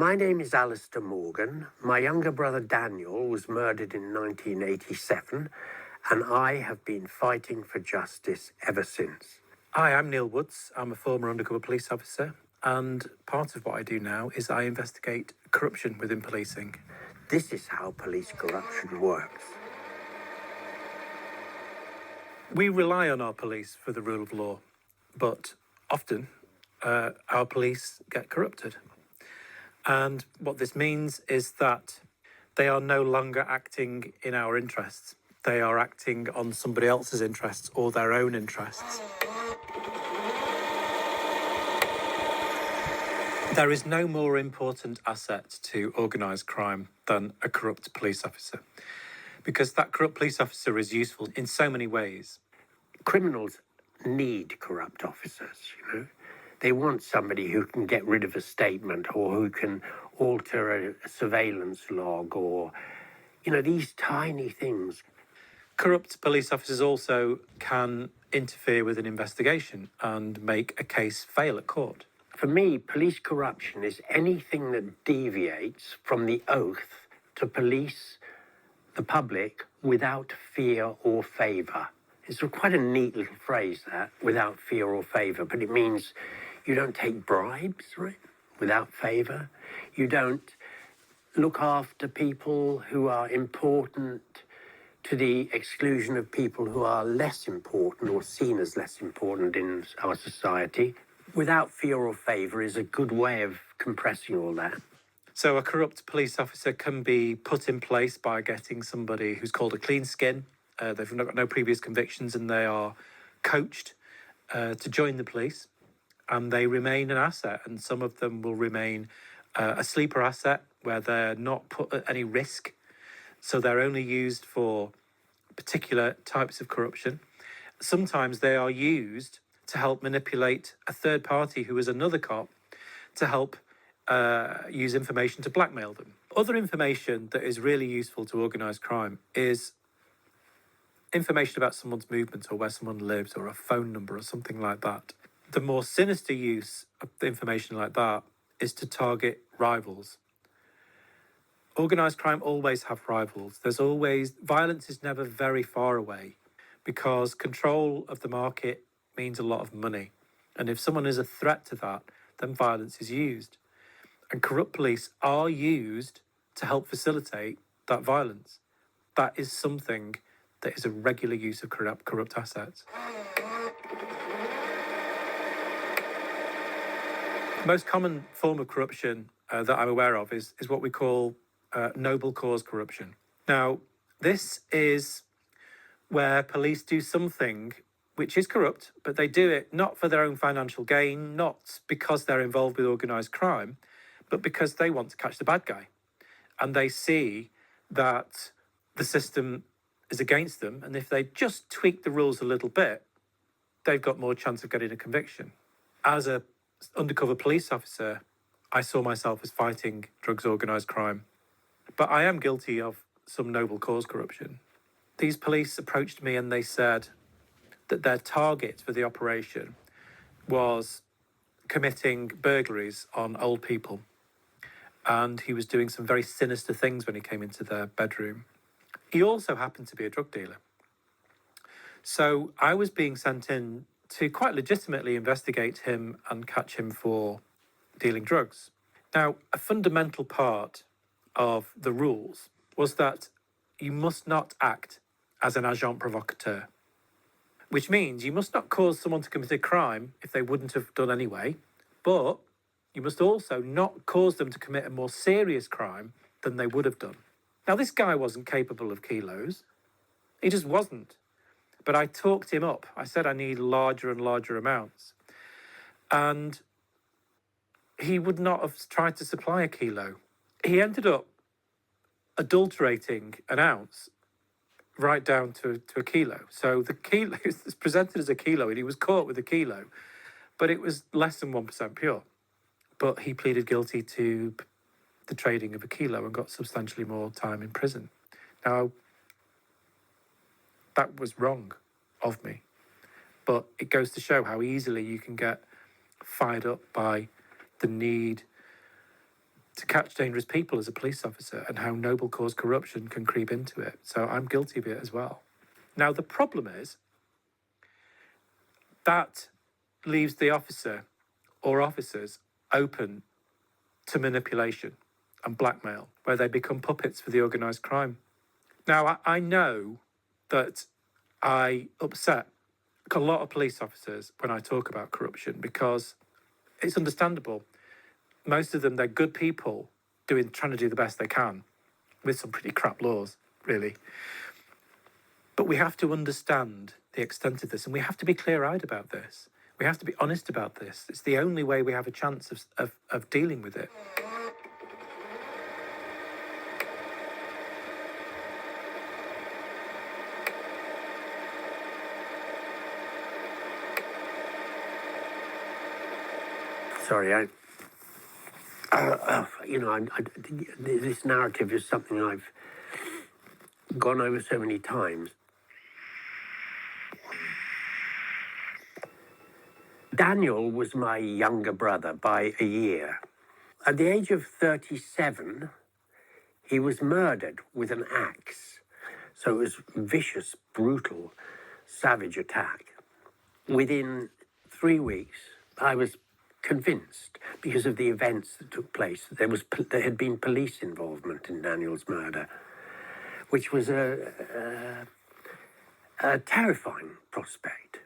My name is Alistair Morgan. My younger brother Daniel was murdered in 1987, and I have been fighting for justice ever since. Hi, I'm Neil Woods. I'm a former undercover police officer, and part of what I do now is I investigate corruption within policing. This is how police corruption works. We rely on our police for the rule of law, but often our police get corrupted. And what this means is that they are no longer acting in our interests. They are acting on somebody else's interests or their own interests. There is no more important asset to organised crime than a corrupt police officer, because that corrupt police officer is useful in so many ways. Criminals need corrupt officers, They want somebody who can get rid of a statement or who can alter a surveillance log or, these tiny things. Corrupt police officers also can interfere with an investigation and make a case fail at court. For me, police corruption is anything that deviates from the oath to police the public without fear or favour. It's quite a neat little phrase, that, without fear or favour, but it means you don't take bribes, right? Without favour. You don't look after people who are important to the exclusion of people who are less important or seen as less important in our society. Without fear or favour is a good way of compressing all that. So a corrupt police officer can be put in place by getting somebody who's called a clean skin. They've got no previous convictions and they are coached to join the police, and they remain an asset, and some of them will remain a sleeper asset where they're not put at any risk. So they're only used for particular types of corruption. Sometimes they are used to help manipulate a third party who is another cop to help use information to blackmail them. Other information that is really useful to organised crime is information about someone's movements or where someone lives or a phone number or something like that. The more sinister use of information like that is to target rivals. Organised crime always have rivals. Violence is never very far away because control of the market means a lot of money. And if someone is a threat to that, then violence is used. And corrupt police are used to help facilitate that violence. That is something that is a regular use of corrupt assets. The most common form of corruption that I'm aware of is what we call noble cause corruption. Now, this is where police do something which is corrupt, but they do it not for their own financial gain, not because they're involved with organised crime, but because they want to catch the bad guy. And they see that the system is against them, and if they just tweak the rules a little bit, they've got more chance of getting a conviction. As an undercover police officer, I saw myself as fighting drugs organised crime, but I am guilty of some noble cause corruption. These police approached me and they said that their target for the operation was committing burglaries on old people. And he was doing some very sinister things when he came into their bedroom. He also happened to be a drug dealer. So I was being sent in to quite legitimately investigate him and catch him for dealing drugs. Now, a fundamental part of the rules was that you must not act as an agent provocateur, which means you must not cause someone to commit a crime if they wouldn't have done anyway, but you must also not cause them to commit a more serious crime than they would have done. Now, this guy wasn't capable of kilos. He just wasn't. But I talked him up. I said I need larger and larger amounts. And he would not have tried to supply a kilo. He ended up adulterating an ounce right down to a kilo. So the kilo is presented as a kilo, and he was caught with a kilo, but it was less than 1% pure. But he pleaded guilty to the trading of a kilo and got substantially more time in prison. Now, that was wrong of me, but it goes to show how easily you can get fired up by the need to catch dangerous people as a police officer and how noble cause corruption can creep into it. So I'm guilty of it as well. Now, the problem is that leaves the officer or officers open to manipulation and blackmail, where they become puppets for the organised crime. Now, I know that I upset a lot of police officers when I talk about corruption because it's understandable. Most of them, they're good people trying to do the best they can with some pretty crap laws, really. But we have to understand the extent of this, and we have to be clear-eyed about this. We have to be honest about this. It's the only way we have a chance of dealing with it. Sorry, this narrative is something I've gone over so many times. Daniel was my younger brother by a year. At the age of 37, he was murdered with an axe. So it was vicious, brutal, savage attack. Within 3 weeks, I was convinced, because of the events that took place, that there had been police involvement in Daniel's murder, which was a terrifying prospect.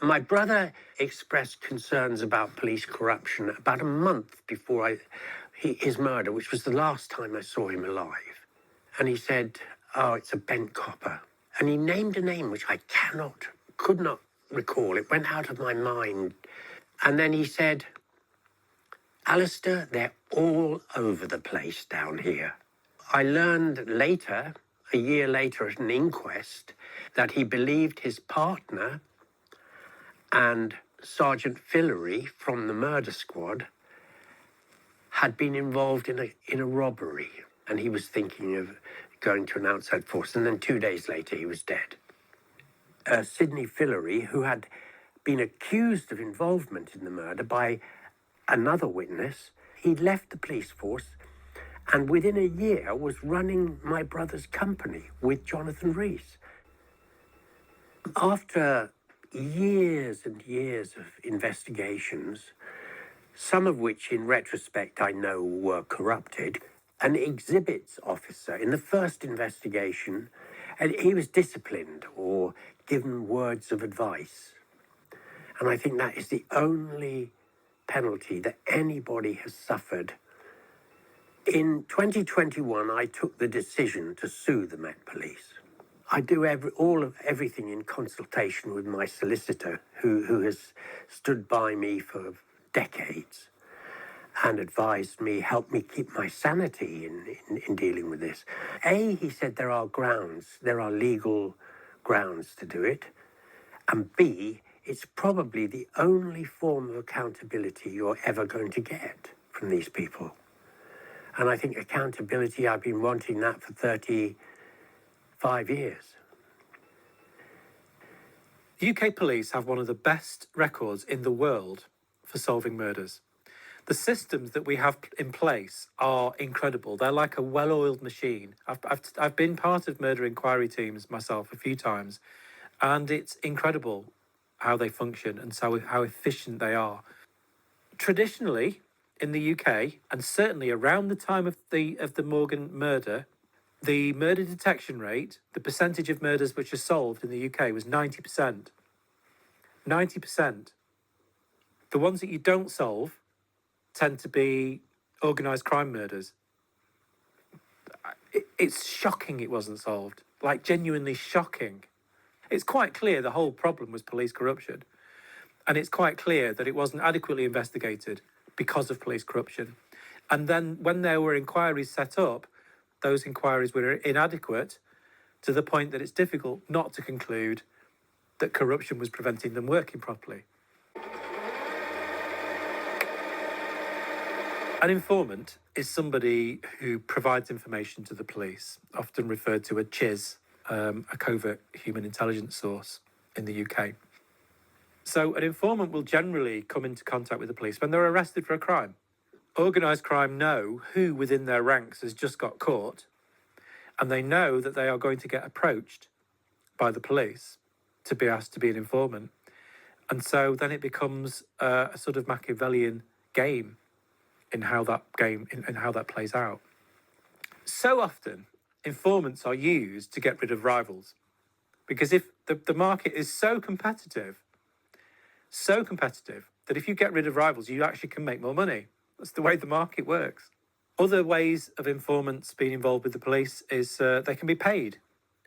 My brother expressed concerns about police corruption about a month before his murder, which was the last time I saw him alive. And he said, "Oh, it's a bent copper." And he named a name which I could not recall. It went out of my mind. And then he said, "Alistair, they're all over the place down here." I learned later, a year later at an inquest, that he believed his partner and Sergeant Fillery from the murder squad had been involved in a robbery, and he was thinking of going to an outside force. And then 2 days later, he was dead. Sidney Fillery, who had been accused of involvement in the murder by another witness, he'd left the police force and within a year was running my brother's company with Jonathan Rees. After years and years of investigations, some of which in retrospect I know were corrupted, an exhibits officer in the first investigation, and he was disciplined or given words of advice. And I think that is the only penalty that anybody has suffered. In 2021, I took the decision to sue the Met Police. I do everything in consultation with my solicitor, who has stood by me for decades and advised me, helped me keep my sanity in dealing with this. He said there are legal grounds to do it. And B, it's probably the only form of accountability you're ever going to get from these people. And I think accountability, I've been wanting that for 35 years. UK police have one of the best records in the world for solving murders. The systems that we have in place are incredible. They're like a well-oiled machine. I've been part of murder inquiry teams myself a few times, and it's incredible how they function and how efficient they are. Traditionally, in the UK, and certainly around the time of the Morgan murder, the murder detection rate, the percentage of murders which are solved in the UK was 90%. 90%. The ones that you don't solve tend to be organised crime murders. It's shocking it wasn't solved. Like, genuinely shocking. It's quite clear the whole problem was police corruption. And it's quite clear that it wasn't adequately investigated because of police corruption. And then when there were inquiries set up, those inquiries were inadequate to the point that it's difficult not to conclude that corruption was preventing them working properly. An informant is somebody who provides information to the police, often referred to as CHIS, a covert human intelligence source in the UK. So an informant will generally come into contact with the police when they're arrested for a crime. Organised crime know who within their ranks has just got caught, and they know that they are going to get approached by the police to be asked to be an informant. And so then it becomes a sort of Machiavellian game in how that plays out. So often, informants are used to get rid of rivals. Because if the market is so competitive that if you get rid of rivals, you actually can make more money. That's the way the market works. Other ways of informants being involved with the police is they can be paid.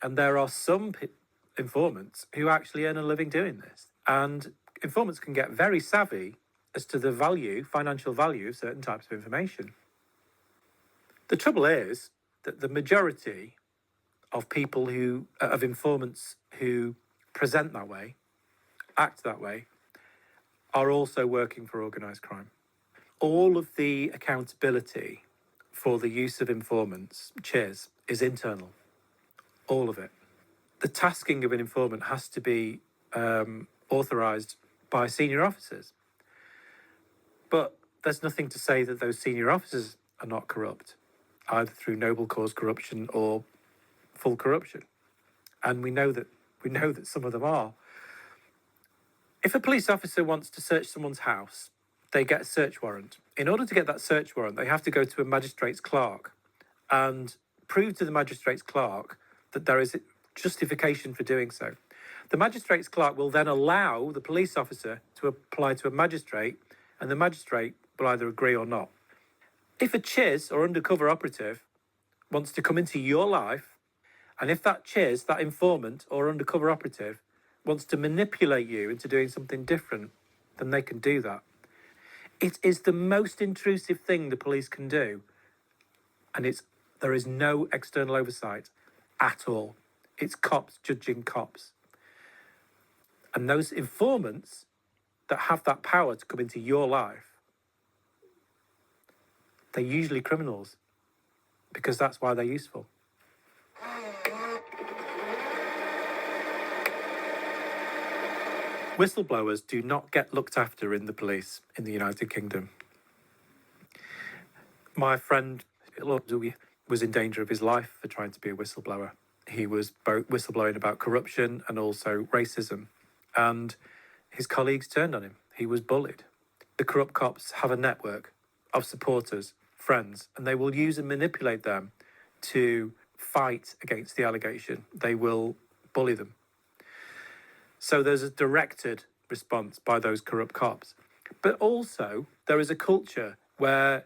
And there are some informants who actually earn a living doing this. And informants can get very savvy as to the value, financial value of certain types of information. The trouble is that the majority of people of informants who present that way, act that way, are also working for organised crime. All of the accountability for the use of informants, CHIS, is internal. All of it. The tasking of an informant has to be authorised by senior officers. But there's nothing to say that those senior officers are not corrupt, either through noble cause corruption or full corruption. And we know that some of them are. If a police officer wants to search someone's house, they get a search warrant. In order to get that search warrant, they have to go to a magistrate's clerk and prove to the magistrate's clerk that there is justification for doing so. The magistrate's clerk will then allow the police officer to apply to a magistrate, and the magistrate will either agree or not. If a CHIS or undercover operative wants to come into your life, and if that CHIS, that informant or undercover operative, wants to manipulate you into doing something different, then they can do that. It is the most intrusive thing the police can do, and there is no external oversight at all. It's cops judging cops. And those informants that have that power to come into your life, they're usually criminals, because that's why they're useful. Whistleblowers do not get looked after in the police in the United Kingdom. My friend was in danger of his life for trying to be a whistleblower. He was both whistleblowing about corruption and also racism. And his colleagues turned on him. He was bullied. The corrupt cops have a network of supporters, friends, and they will use and manipulate them to fight against the allegation. They will bully them. So there's a directed response by those corrupt cops. But also, there is a culture where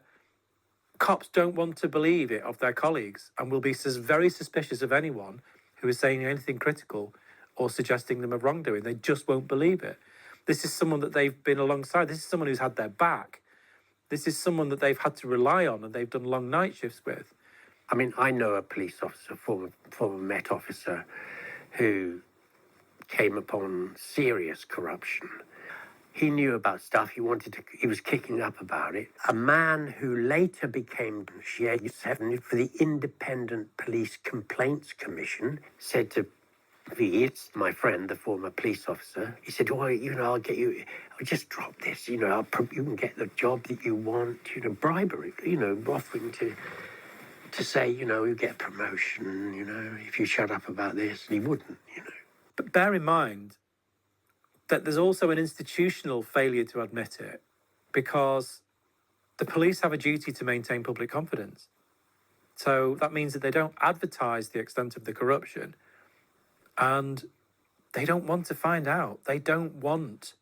cops don't want to believe it of their colleagues and will be very suspicious of anyone who is saying anything critical or suggesting them of wrongdoing. They just won't believe it. This is someone that they've been alongside. This is someone who's had their back. This is someone that they've had to rely on and they've done long night shifts with. I mean, I know a police officer, former Met officer, who came upon serious corruption. He knew about stuff. He was kicking up about it. A man who later became chairman for the Independent Police Complaints Commission said to It's my friend, the former police officer. He said, "Oh, I'll get you. I'll just drop this. You can get the job that you want. Bribery. Offering to say, you get a promotion. If you shut up about this." And he wouldn't. But bear in mind that there's also an institutional failure to admit it, because the police have a duty to maintain public confidence. So that means that they don't advertise the extent of the corruption. And they don't want to find out. They don't want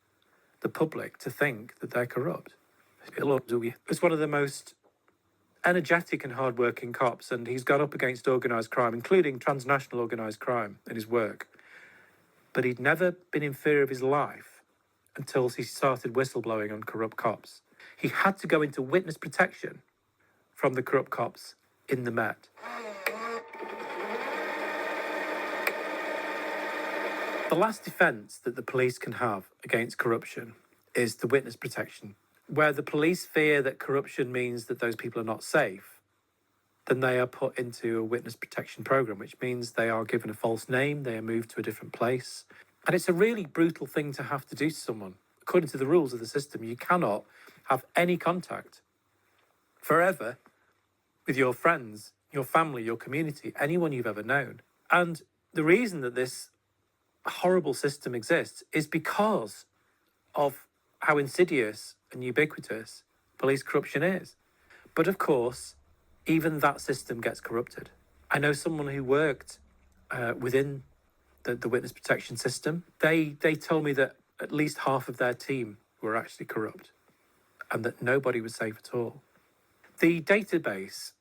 the public to think that they're corrupt. It's one of the most energetic and hard-working cops, and he's gone up against organised crime, including transnational organised crime, in his work. But he'd never been in fear of his life until he started whistleblowing on corrupt cops. He had to go into witness protection from the corrupt cops in the Met. The last defence that the police can have against corruption is the witness protection. Where the police fear that corruption means that those people are not safe, then they are put into a witness protection programme, which means they are given a false name, they are moved to a different place. And it's a really brutal thing to have to do to someone. According to the rules of the system, you cannot have any contact forever with your friends, your family, your community, anyone you've ever known. And the reason that this horrible system exists is because of how insidious and ubiquitous police corruption is. But of course, even that system gets corrupted. I know someone who worked within the witness protection system. They told me that at least half of their team were actually corrupt and that nobody was safe at all. The database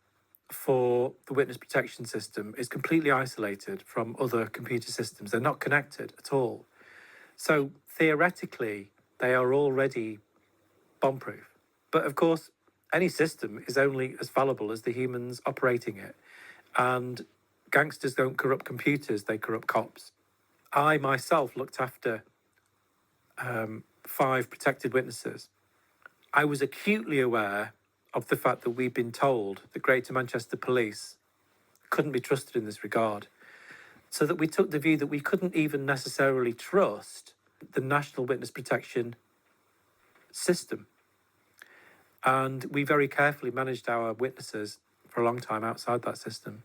for the witness protection system is completely isolated from other computer systems. They're not connected at all. So theoretically, they are already bomb-proof. But of course, any system is only as fallible as the humans operating it. And gangsters don't corrupt computers, they corrupt cops. I myself looked after 5 protected witnesses. I was acutely aware of the fact that we'd been told that Greater Manchester Police couldn't be trusted in this regard. So that we took the view that we couldn't even necessarily trust the National Witness Protection system. And we very carefully managed our witnesses for a long time outside that system.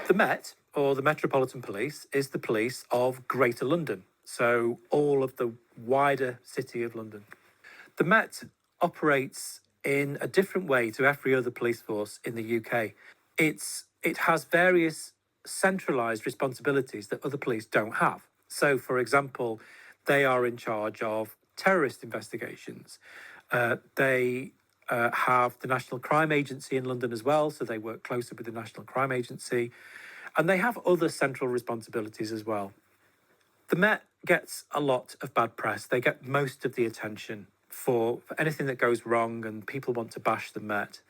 The Met, or the Metropolitan Police, is the police of Greater London, so all of the wider city of London. The Met operates in a different way to every other police force in the UK. It has various centralised responsibilities that other police don't have. So, for example, they are in charge of terrorist investigations. They have the National Crime Agency in London as well, so they work closer with the National Crime Agency. And they have other central responsibilities as well. The Met gets a lot of bad press. They get most of the attention for anything that goes wrong, and people want to bash the Met.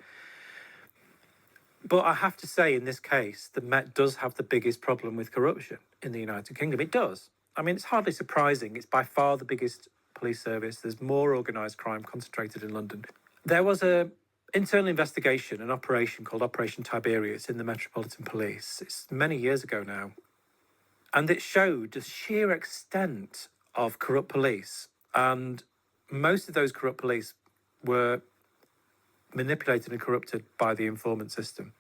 But I have to say, in this case, the Met does have the biggest problem with corruption in the United Kingdom. It does. I mean, it's hardly surprising. It's by far the biggest police service. There's more organised crime concentrated in London. There was an internal investigation, an operation called Operation Tiberius in the Metropolitan Police. It's many years ago now. And it showed the sheer extent of corrupt police. And most of those corrupt police were manipulated and corrupted by the informant system.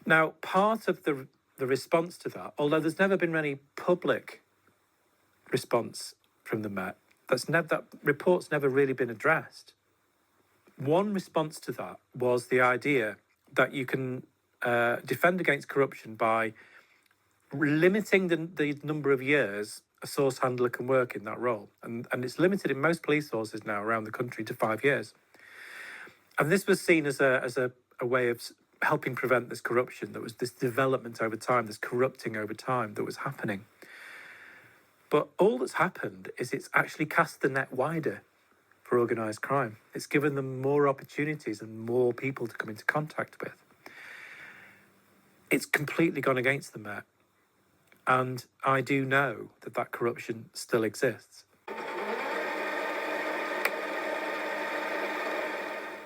Now, part of the response to that, although there's never been any public response from the Met, that report's never really been addressed. One response to that was the idea that you can defend against corruption by limiting the number of years a source handler can work in that role. And it's limited in most police forces now around the country to 5 years. And this was seen as a way of helping prevent this corruption, that was this development over time, this corrupting over time that was happening. But all that's happened is it's actually cast the net wider for organised crime. It's given them more opportunities and more people to come into contact with. It's completely gone against the Met. And I do know that corruption still exists.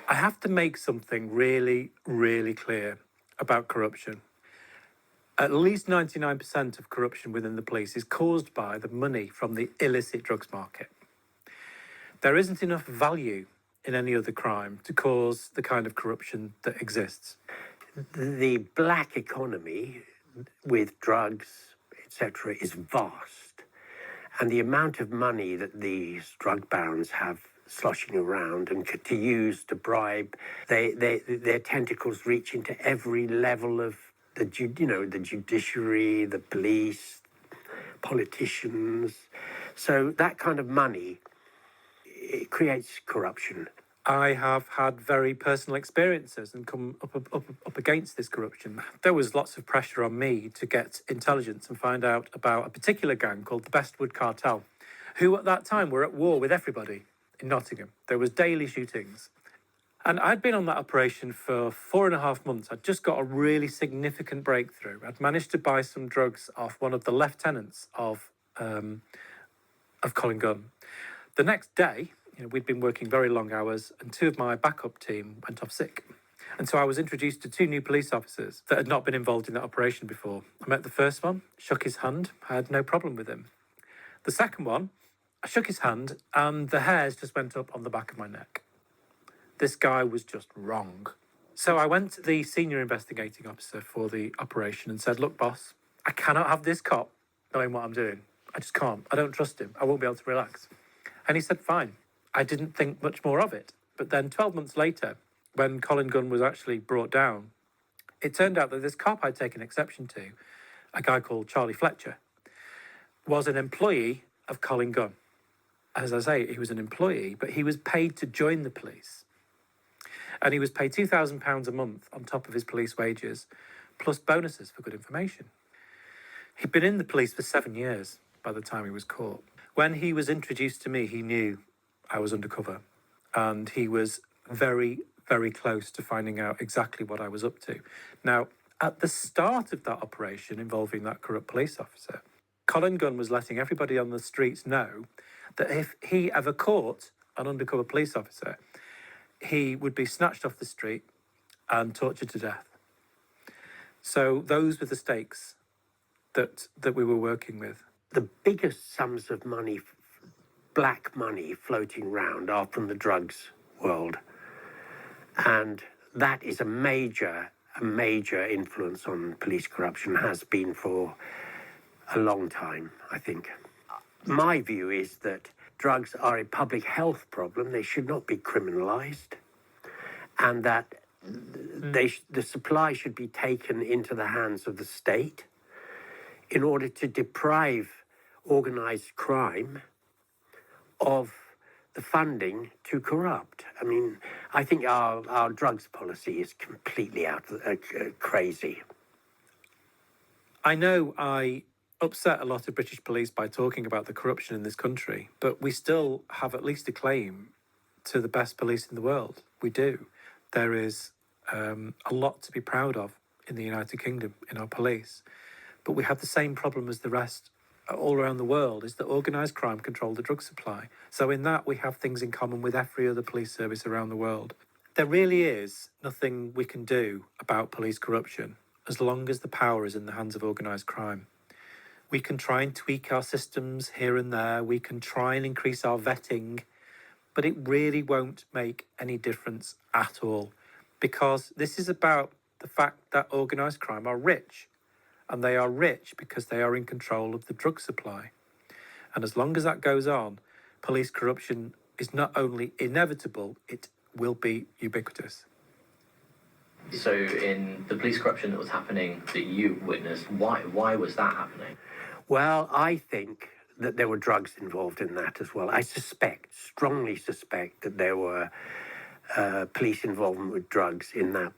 I have to make something really, really clear about corruption. At least 99% of corruption within the police is caused by the money from the illicit drugs market. There isn't enough value in any other crime to cause the kind of corruption that exists. The black economy with drugs, etc., is vast. And the amount of money that these drug barons have sloshing around and to use to bribe, their tentacles reach into every level of the judiciary, the police, politicians. So that kind of money, it creates corruption. I have had very personal experiences and come up against this corruption. There was lots of pressure on me to get intelligence and find out about a particular gang called the Bestwood Cartel, who at that time were at war with everybody in Nottingham. There was daily shootings. And I'd been on that operation for 4.5 months. I'd just got a really significant breakthrough. I'd managed to buy some drugs off one of the lieutenants of Colin Gunn. The next day, we'd been working very long hours, and 2 of my backup team went off sick. And so I was introduced to 2 new police officers that had not been involved in that operation before. I met the first one, shook his hand, I had no problem with him. The second one, I shook his hand and the hairs just went up on the back of my neck. This guy was just wrong. So I went to the senior investigating officer for the operation and said, look, boss, I cannot have this cop knowing what I'm doing. I just can't. I don't trust him. I won't be able to relax. And he said, fine. I didn't think much more of it. But then 12 months later, when Colin Gunn was actually brought down, it turned out that this cop I'd taken exception to, a guy called Charlie Fletcher, was an employee of Colin Gunn. As I say, he was an employee, but he was paid to join the police. And he was paid £2,000 a month on top of his police wages, plus bonuses for good information. He'd been in the police for 7 years by the time he was caught. When he was introduced to me, he knew I was undercover. And he was very, very close to finding out exactly what I was up to. Now, at the start of that operation involving that corrupt police officer, Colin Gunn was letting everybody on the streets know that if he ever caught an undercover police officer, he would be snatched off the street and tortured to death. So those were the stakes that we were working with. The biggest sums of money, black money floating around are from the drugs world. And that is a major influence on police corruption, has been for a long time, I think. My view is that drugs are a public health problem. They should not be criminalized, and that the supply should be taken into the hands of the state in order to deprive organized crime of the funding to corrupt. I mean, I think our drugs policy is completely crazy. I know I upset a lot of British police by talking about the corruption in this country, but we still have at least a claim to the best police in the world. We do. There is a lot to be proud of in the United Kingdom, in our police. But we have the same problem as the rest all around the world, is that organised crime control the drug supply. So in that, we have things in common with every other police service around the world. There really is nothing we can do about police corruption as long as the power is in the hands of organised crime. We can try and tweak our systems here and there. We can try and increase our vetting, but it really won't make any difference at all, because this is about the fact that organised crime are rich, and they are rich because they are in control of the drug supply. And as long as that goes on, police corruption is not only inevitable, it will be ubiquitous. So in the police corruption that was happening that you witnessed, why was that happening? Well, I think that there were drugs involved in that as well. I strongly suspect that there were police involvement with drugs in that